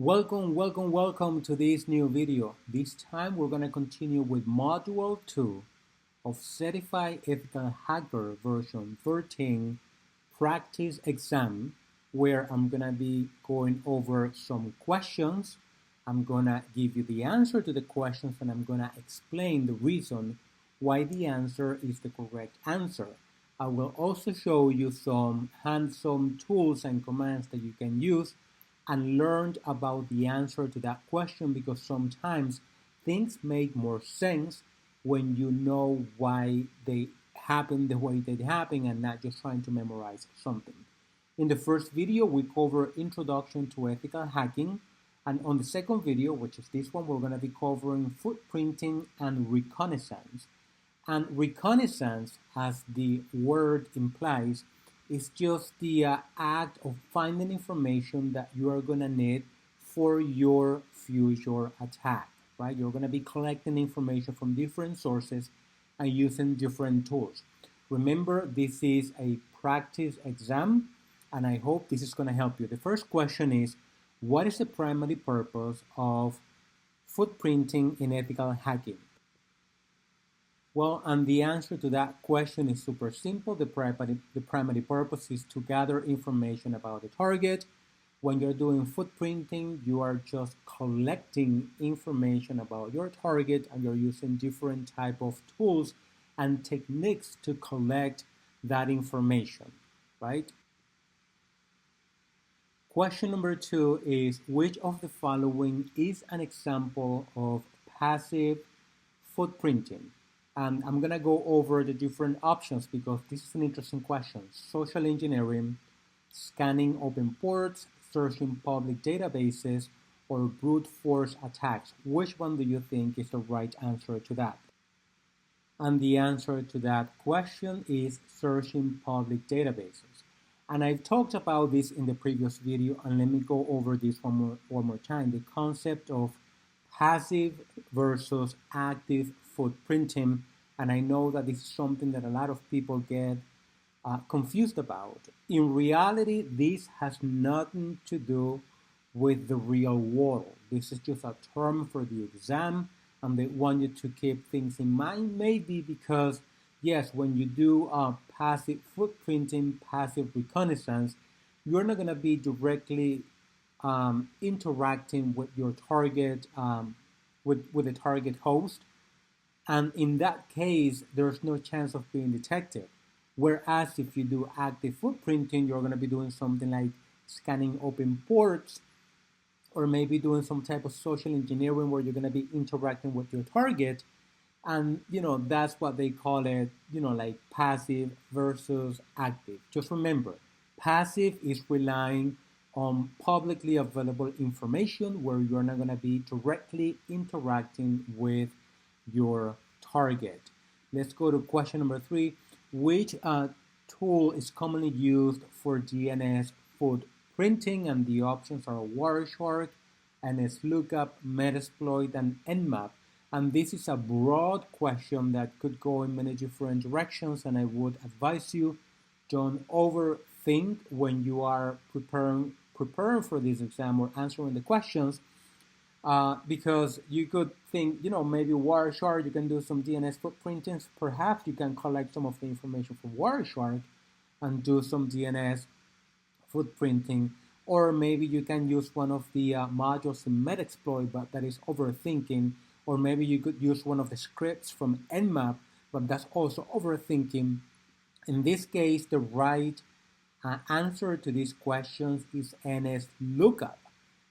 Welcome to this new video. This time we're going to continue with Module 2 of Certified Ethical Hacker version 13 practice exam, where I'm going to be going over some questions. I'm going to give you the answer to the questions and I'm going to explain the reason why the answer is the correct answer. I will also show you some hands-on tools and commands that you can use and learned about the answer to that question, because sometimes things make more sense when you know why they happen the way they happen and not just trying to memorize something. In the first video, we cover Introduction to Ethical Hacking, and on the second video, which is this one, we're going to be covering Footprinting and Reconnaissance. And reconnaissance, as the word implies, is just the act of finding information that you are going to need for your future attack, right? You're going to be collecting information from different sources and using different tools. Remember, this is a practice exam, and I hope this is going to help you. The first question is, what is the primary purpose of footprinting in ethical hacking? Well, and the answer to that question is super simple. The primary purpose is to gather information about the target. When you're doing footprinting, you are just collecting information about your target, and you're using different type of tools and techniques to collect that information, right? Question number 2 is, which of the following is an example of passive footprinting? And I'm going to go over the different options because this is an interesting question. Social engineering, scanning open ports, searching public databases, or brute force attacks. Which one do you think is the right answer to that? And the answer to that question is searching public databases. And I've talked about this in the previous video, and let me go over this one more time. The concept of passive versus active footprinting, and I know that this is something that a lot of people get confused about. In reality, this has nothing to do with the real world. This is just a term for the exam, and they want you to keep things in mind, maybe because, yes, when you do passive footprinting, passive reconnaissance, you're not going to be directly interacting with your target, with the target host. And in that case, there's no chance of being detected. Whereas if you do active footprinting, you're going to be doing something like scanning open ports, or maybe doing some type of social engineering where you're going to be interacting with your target. And, that's what they call it, like passive versus active. Just remember, passive is relying on publicly available information where you're not going to be directly interacting with your target. Let's go to question number 3. Which tool is commonly used for DNS footprinting? And the options are Wireshark, NSLookup, Metasploit, and Nmap. And this is a broad question that could go in many different directions, and I would advise you don't overthink when you are preparing for this exam or answering the questions. Because you could think, maybe Wireshark, you can do some DNS footprinting. Perhaps you can collect some of the information from Wireshark and do some DNS footprinting. Or maybe you can use one of the modules in Metasploit, but that is overthinking. Or maybe you could use one of the scripts from Nmap, but that's also overthinking. In this case, the right answer to these questions is NSLookup.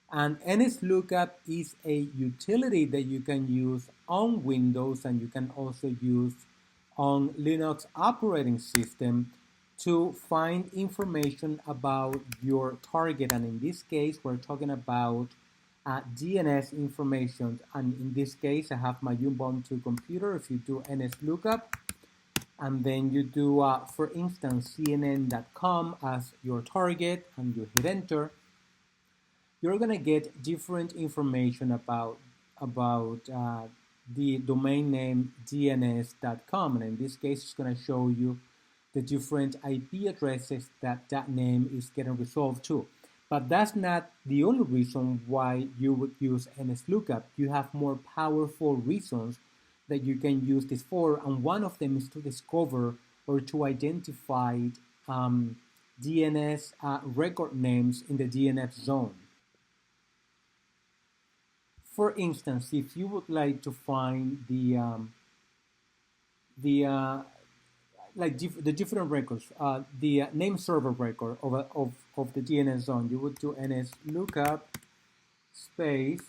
And NSLookup is a utility that you can use on Windows, and you can also use on Linux operating system to find information about your target. And in this case, we're talking about DNS information. And in this case, I have my Ubuntu computer. If you do NSLookup, and then you do, for instance, CNN.com as your target, and you hit enter, you're going to get different information about the domain name DNS.com. And in this case, it's going to show you the different IP addresses that name is getting resolved to. But that's not the only reason why you would use NSLOOKUP. You have more powerful reasons that you can use this for, and one of them is to discover or to identify DNS record names in the DNS zone. For instance, if you would like to find the the different records, the name server record of the DNS zone, you would do NSLOOKUP space,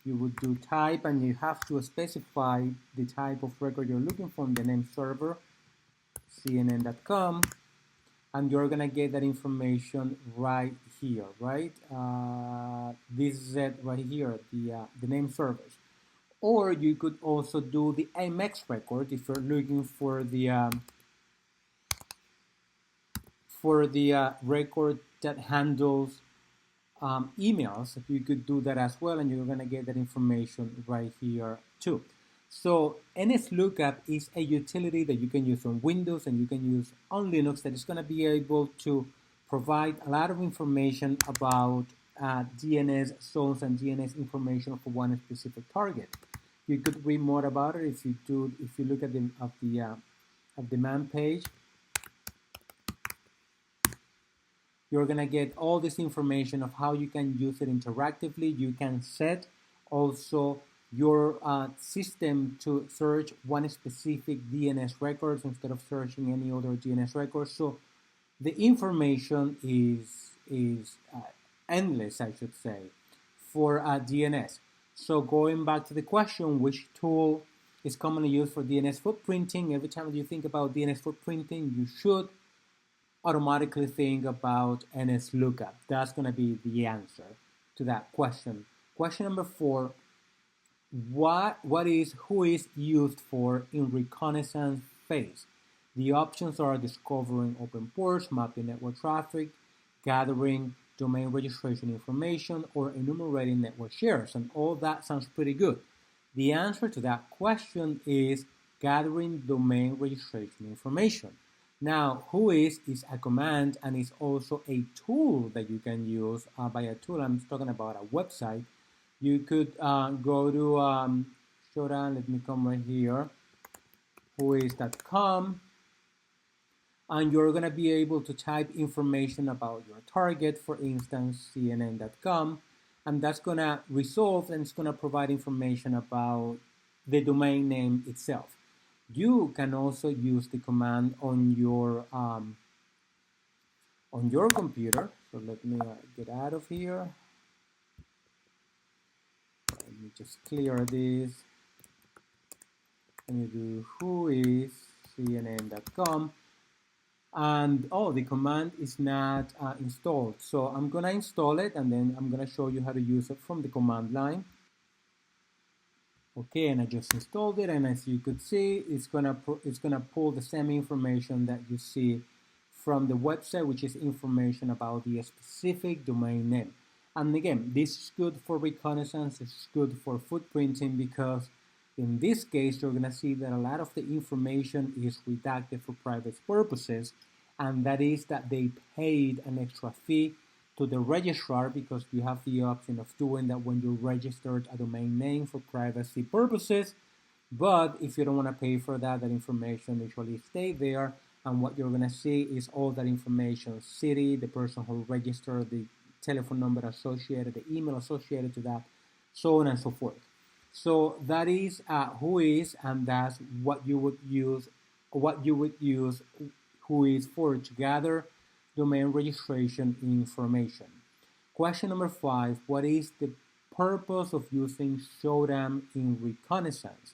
you would do type, and you have to specify the type of record you're looking for in the name server, CNN.com, and you're gonna get that information right here, right? This is it right here, the name servers. Or you could also do the MX record if you're looking for the record that handles emails. You could do that as well, and you're going to get that information right here too. So NSLOOKUP is a utility that you can use on Windows and you can use on Linux that is going to be able to provide a lot of information about DNS zones and DNS information for one specific target. You could read more about it if you look at the man page. You're gonna get all this information of how you can use it interactively. You can set also your system to search one specific DNS records instead of searching any other DNS records. So the information is endless, I should say, for DNS. So going back to the question, which tool is commonly used for DNS footprinting? Every time you think about DNS footprinting, you should automatically think about NSLOOKUP. That's going to be the answer to that question. Question number 4, who is used for in reconnaissance phase? The options are discovering open ports, mapping network traffic, gathering domain registration information, or enumerating network shares, and all that sounds pretty good. The answer to that question is gathering domain registration information. Now, whois is a command and is also a tool that you can use. By a tool, I'm talking about a website. You could go to Shodan, let me come right here, whois.com, and you're going to be able to type information about your target, for instance, CNN.com, and that's going to resolve and it's going to provide information about the domain name itself. You can also use the command on your computer. So let me get out of here. Let me just clear this. And you do whois CNN.com. And the command is not installed. So I'm gonna install it and then I'm gonna show you how to use it from the command line. Okay, and I just installed it, and as you could see, it's gonna pull the same information that you see from the website, which is information about the specific domain name. And again, this is good for reconnaissance, it's good for footprinting, because in this case, you're gonna see that a lot of the information is redacted for private purposes, and that is that they paid an extra fee to the registrar, because you have the option of doing that when you registered a domain name for privacy purposes. But if you don't want to pay for that, that information usually stays there, and what you're going to see is all that information: city, the person who registered, the telephone number associated, the email associated to that, so on and so forth. So that is whois, and that's what you would use whois for, to gather domain registration information. Question number 5, what is the purpose of using Shodan in reconnaissance?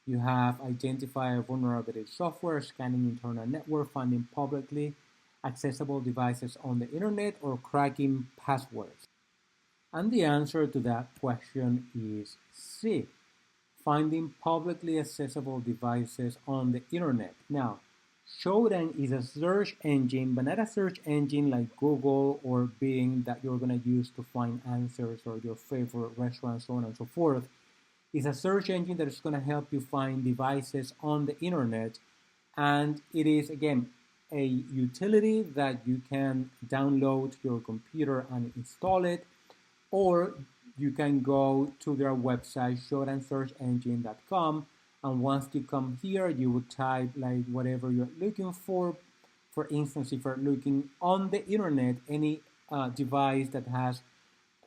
You have identify vulnerability software, scanning internal network, finding publicly accessible devices on the internet, or cracking passwords. And the answer to that question is C, finding publicly accessible devices on the internet. Now, Shodan is a search engine, but not a search engine like Google or Bing that you're going to use to find answers or your favorite restaurant, so on and so forth. It's a search engine that is going to help you find devices on the internet, and it is, again, a utility that you can download to your computer and install it, or you can go to their website, shodansearchengine.com, and once you come here, you would type like whatever you're looking for. For instance, if you're looking on the internet, any device that has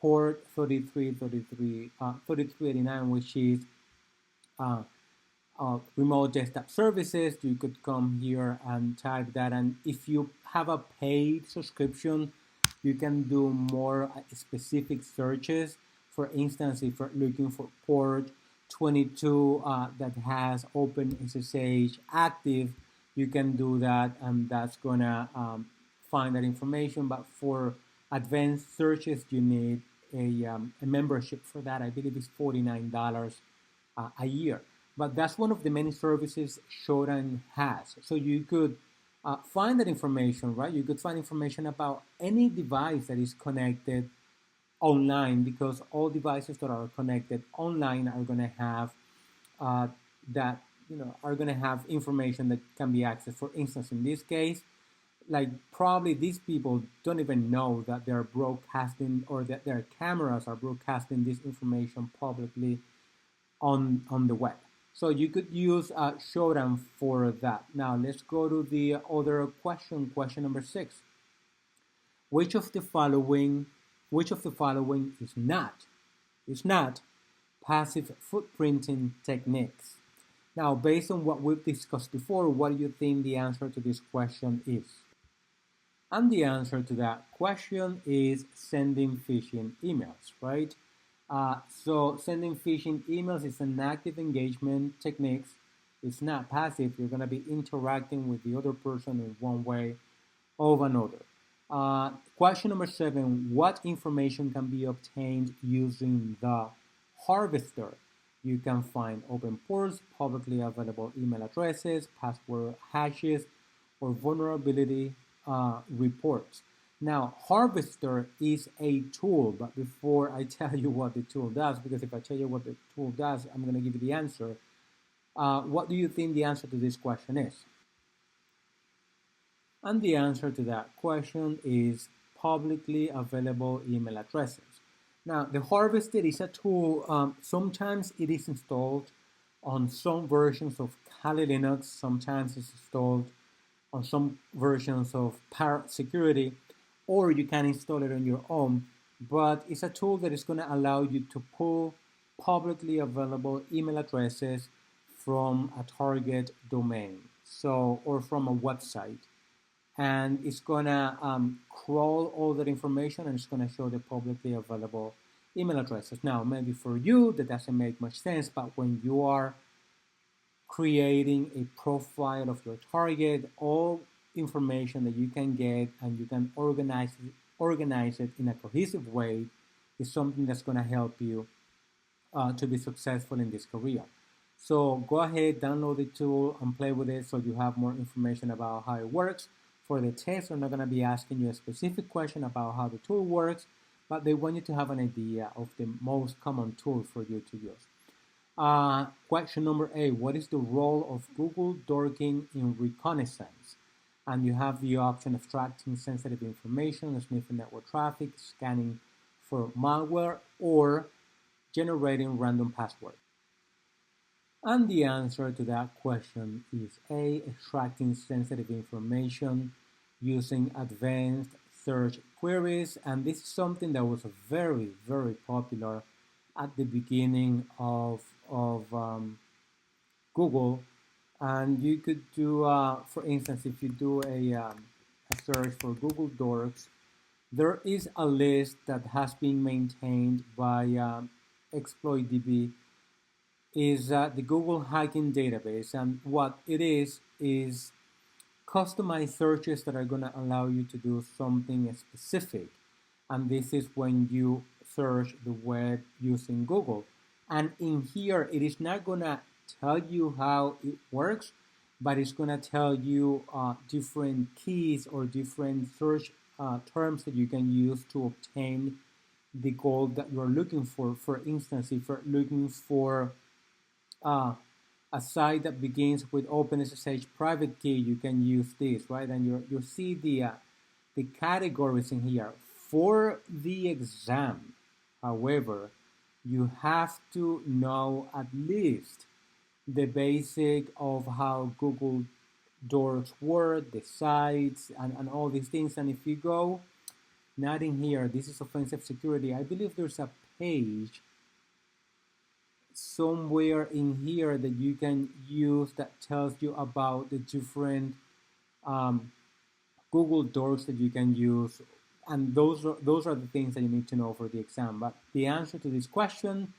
port 3389, which is uh, remote desktop services, you could come here and type that. And if you have a paid subscription, you can do more specific searches. For instance, if you're looking for port 22 that has OpenSSH active, you can do that, and that's gonna find that information. But for advanced searches, you need a membership for that. I believe it's $49 a year. But that's one of the many services Shodan has. So you could find that information, right? You could find information about any device that is connected online, because all devices that are connected online are going to have that, are going to have information that can be accessed. For instance, in this case, like probably these people don't even know that they're broadcasting, or that their cameras are broadcasting this information publicly on the web. So you could use Shodan for that. Now let's go to the other question. Question number 6. Which of the following is not passive footprinting techniques? Now, based on what we've discussed before, what do you think the answer to this question is? And the answer to that question is sending phishing emails, right? So sending phishing emails is an active engagement technique. It's not passive. You're going to be interacting with the other person in one way or another. Question number 7. What information can be obtained using the harvester? You can find open ports, publicly available email addresses, password hashes, or vulnerability reports. Now, harvester is a tool, but before I tell you what the tool does, because if I tell you what the tool does, I'm going to give you the answer. What do you think the answer to this question is? And the answer to that question is publicly available email addresses. Now, the harvester is a tool. Sometimes it is installed on some versions of Kali Linux. Sometimes it's installed on some versions of cybersecurity, or you can install it on your own. But it's a tool that is going to allow you to pull publicly available email addresses from a target domain, or from a website. And it's going to crawl all that information, and it's going to show the publicly available email addresses. Now, maybe for you, that doesn't make much sense, but when you are creating a profile of your target, all information that you can get and you can organize it in a cohesive way is something that's going to help you to be successful in this career. So go ahead, download the tool and play with it so you have more information about how it works. For the test, they're not going to be asking you a specific question about how the tool works, but they want you to have an idea of the most common tool for you to use. Question number 8. What is the role of Google Dorking in reconnaissance? And you have the option of extracting sensitive information, sniffing network traffic, scanning for malware, or generating random passwords. And the answer to that question is A, extracting sensitive information using advanced search queries. And this is something that was very, very popular at the beginning of Google. And you could do, for instance, if you do a search for Google Dorks, there is a list that has been maintained by ExploitDB, is the Google hacking database. And what it is customized searches that are going to allow you to do something specific. And this is when you search the web using Google. And in here, it is not going to tell you how it works, but it's going to tell you different keys or different search terms that you can use to obtain the goal that you're looking for. For instance, if you're looking for a a site that begins with OpenSSH private key, you can use this, right? And you see the categories in here. For the exam, however, you have to know at least the basic of how Google Doors work, the sites, and all these things. And if you go, not in here, this is offensive security. I believe there's a page somewhere in here that you can use that tells you about the different Google Docs that you can use, and those are the things that you need to know for the exam. But the answer to this question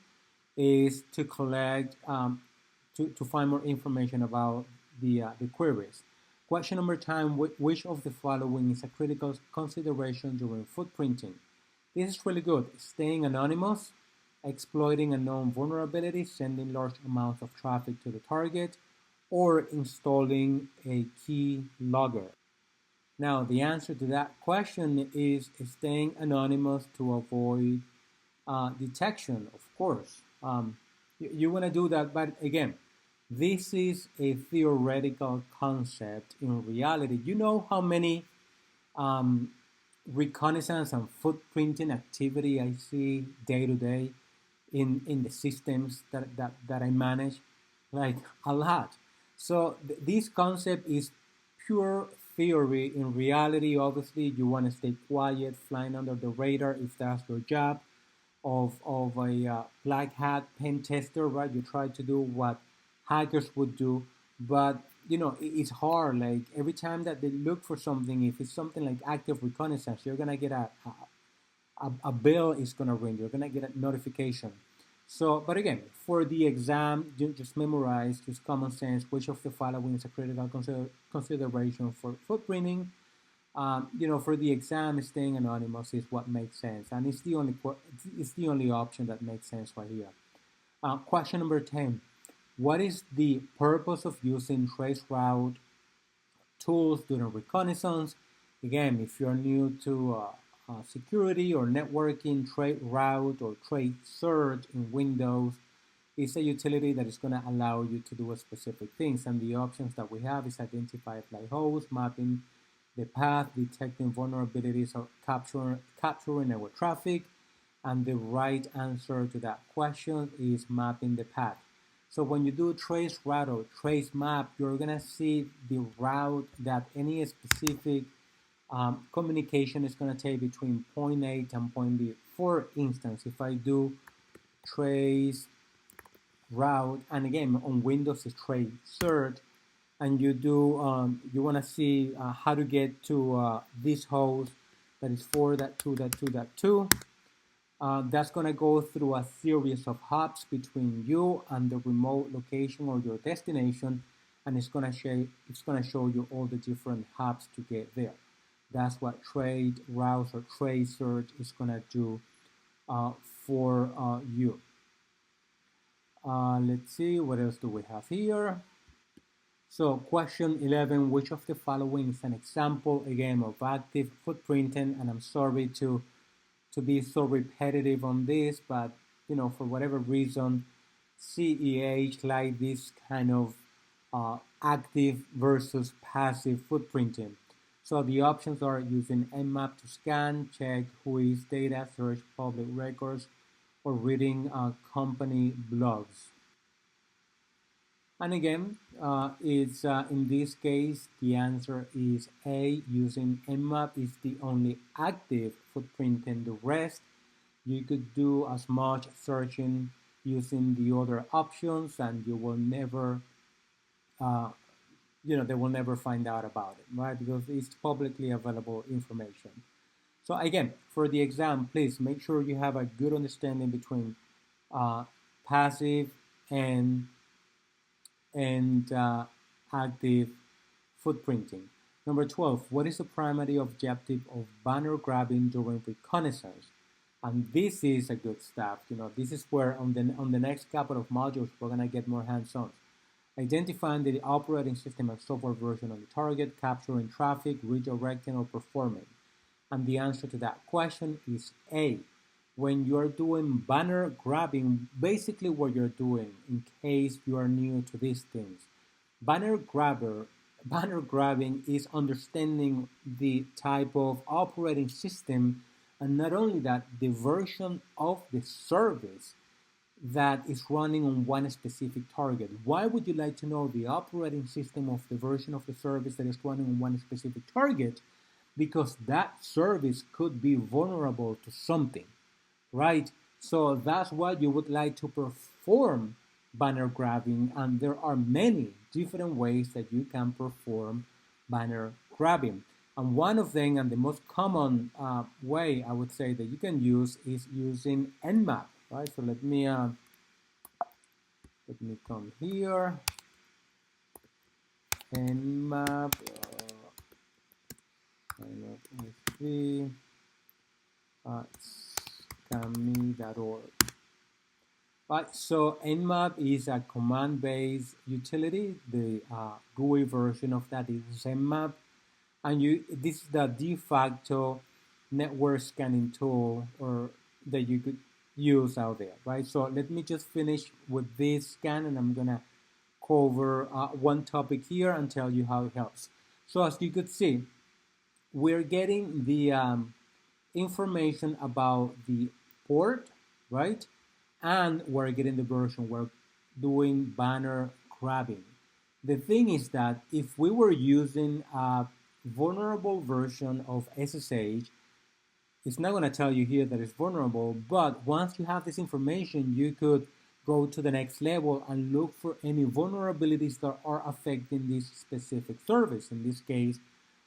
is to collect to find more information about the queries. Question number 10: which of the following is a critical consideration during footprinting? This is really good. Staying anonymous, exploiting a known vulnerability, sending large amounts of traffic to the target, or installing a key logger. Now, the answer to that question is staying anonymous to avoid detection, of course. You want to do that, but again, this is a theoretical concept. In reality, you know how many reconnaissance and footprinting activity I see day to day in the systems that I manage, like a lot. So this concept is pure theory. In reality, obviously, you want to stay quiet, flying under the radar if that's your job. Of a black hat pen tester, right? You try to do what hackers would do, but it's hard. Like every time that they look for something, if it's something like active reconnaissance, you're gonna get a bell is gonna ring. You're gonna get a notification. So, but again, for the exam, you just memorize, just common sense. Which of the following is a critical consideration for footprinting? For the exam, staying anonymous is what makes sense, and it's the only option that makes sense right here. Question number 10: what is the purpose of using traceroute tools during reconnaissance? Again, if you're new to security or networking, traceroute or tracesearch in Windows is a utility that is going to allow you to do specific things, and the options that we have is identify fly host, mapping the path, detecting vulnerabilities, or capturing network traffic. And the right answer to that question is mapping the path. So when you do trace route or trace map, you're gonna see the route that any specific communication is gonna take between point A and point B. For instance, if I do trace route, and again on Windows is trace search, and you want to see how to get to this host that is 4.2.2.2. That's going to go through a series of hops between you and the remote location or your destination, and it's going to show you all the different hops to get there. That's what trade routes or trace search is going to do for you. Let's see, what else do we have here? So question 11, which of the following is an example, again, of active footprinting? And I'm sorry to be so repetitive on this, but, for whatever reason, CEH like this kind of active versus passive footprinting. So the options are using Nmap to scan, check whois data, search public records, or reading company blogs. And again, it's in this case, the answer is A. Using Nmap is the only active footprinting. The rest, you could do as much searching using the other options, and you will never, they will never find out about it, right? Because it's publicly available information. So again, for the exam, please make sure you have a good understanding between passive and active footprinting. Number 12, what is the primary objective of banner grabbing during reconnaissance? And this is a good stuff. This is where on the next couple of modules we're gonna get more hands-on. Identifying the operating system and software version of the target, capturing traffic, redirecting, or performing. And the answer to that question is A. when you're doing banner grabbing, basically what you're doing, in case you are new to these things, banner grabber, banner grabbing is understanding the type of operating system, and not only that, the version of the service that is running on one specific target. Why would you like to know the operating system of the version of the service that is running on one specific target? Because that service could be vulnerable to something, right? So that's why you would like to perform banner grabbing, and there are many different ways that you can perform banner grabbing. And one of them, and the most common way I would say that you can use, is using Nmap, right? So let me come here, Nmap, -3, scammy.org. Right, so Nmap is a command-based utility. The GUI version of that is Nmap, and this is the de facto network scanning tool or that you could use out there, right? So let me just finish with this scan, and I'm gonna cover one topic here and tell you how it helps. So as you could see, we're getting the information about the port, right? And we're getting the version. We're doing banner grabbing. The thing is that if we were using a vulnerable version of SSH, it's not going to tell you here that it's vulnerable, but once you have this information, you could go to the next level and look for any vulnerabilities that are affecting this specific service. In this case,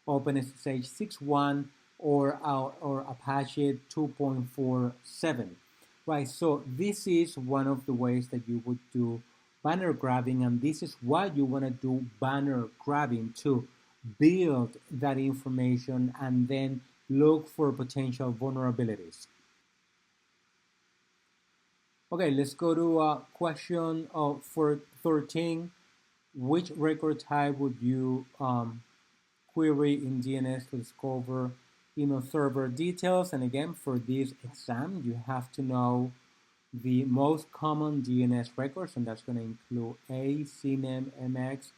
OpenSSH 6.1 or Apache 2.47. Right, so this is one of the ways that you would do banner grabbing, and this is why you want to do banner grabbing, to build that information and then look for potential vulnerabilities. Okay, let's go to question for 13. Which record type would you query in DNS to discover email server details? And again, for this exam, you have to know the most common DNS records, and that's going to include A, CNAME, MX,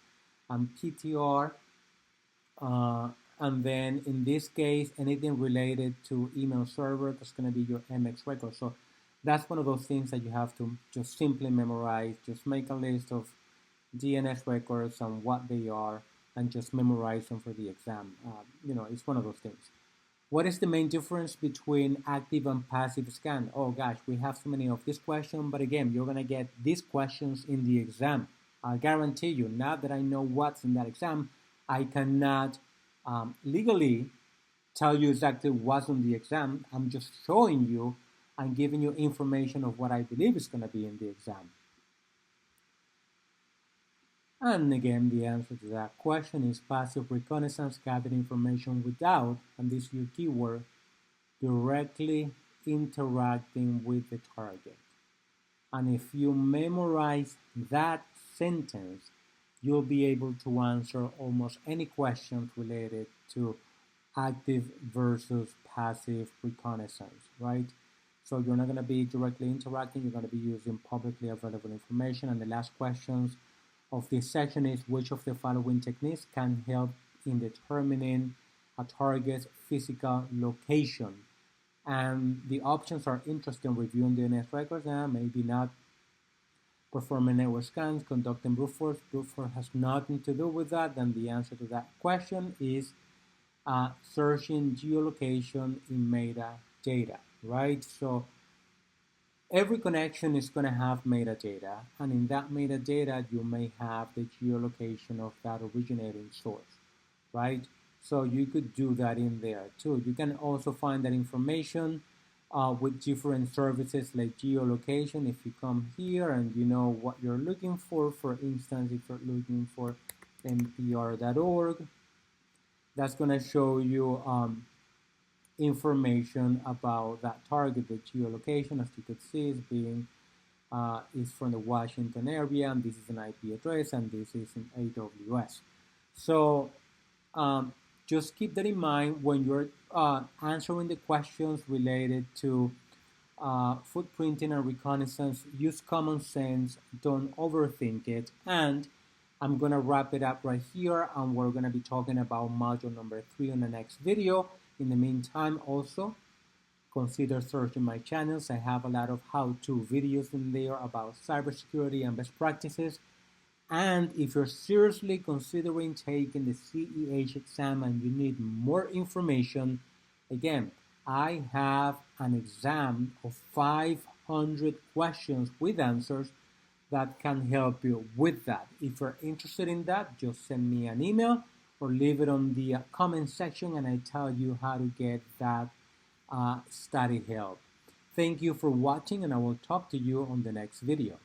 and PTR. And then in this case, anything related to email server, that's going to be your MX record. So that's one of those things that you have to just simply memorize. Just make a list of DNS records and what they are, and just memorize them for the exam. It's one of those things. What is the main difference between active and passive scan? Oh gosh, we have so many of this question, but again, you're going to get these questions in the exam. I guarantee you, now that I know what's in that exam, I cannot legally tell you exactly what's on the exam. I'm just showing you and giving you information of what I believe is going to be in the exam. And again, the answer to that question is passive reconnaissance, gathering information without, and this is your keyword, directly interacting with the target. And if you memorize that sentence, you'll be able to answer almost any questions related to active versus passive reconnaissance, right? So you're not going to be directly interacting, you're going to be using publicly available information. And the last questions of this section is, which of the following techniques can help in determining a target's physical location? And the options are interesting: reviewing DNS records, and maybe not; performing network scans; conducting brute force. Brute force has nothing to do with that. And the answer to that question is searching geolocation in metadata, right? So every connection is going to have metadata, and in that metadata, you may have the geolocation of that originating source, right? So you could do that in there too. You can also find that information with different services like geolocation. If you come here and you know what you're looking for instance, if you're looking for npr.org, that's going to show you information about that target. The geolocation, as you could see, is from the Washington area, and this is an IP address, and this is an AWS. So just keep that in mind when you're answering the questions related to Footprinting and Reconnaissance. Use common sense, don't overthink it, and I'm going to wrap it up right here, and we're going to be talking about module number 3 on the next video. In the meantime, also, consider searching my channels. I have a lot of how-to videos in there about cybersecurity and best practices. And if you're seriously considering taking the CEH exam and you need more information, again, I have an exam of 500 questions with answers that can help you with that. If you're interested in that, just send me an email or leave it on the comment section and I tell you how to get that study help. Thank you for watching and I will talk to you on the next video.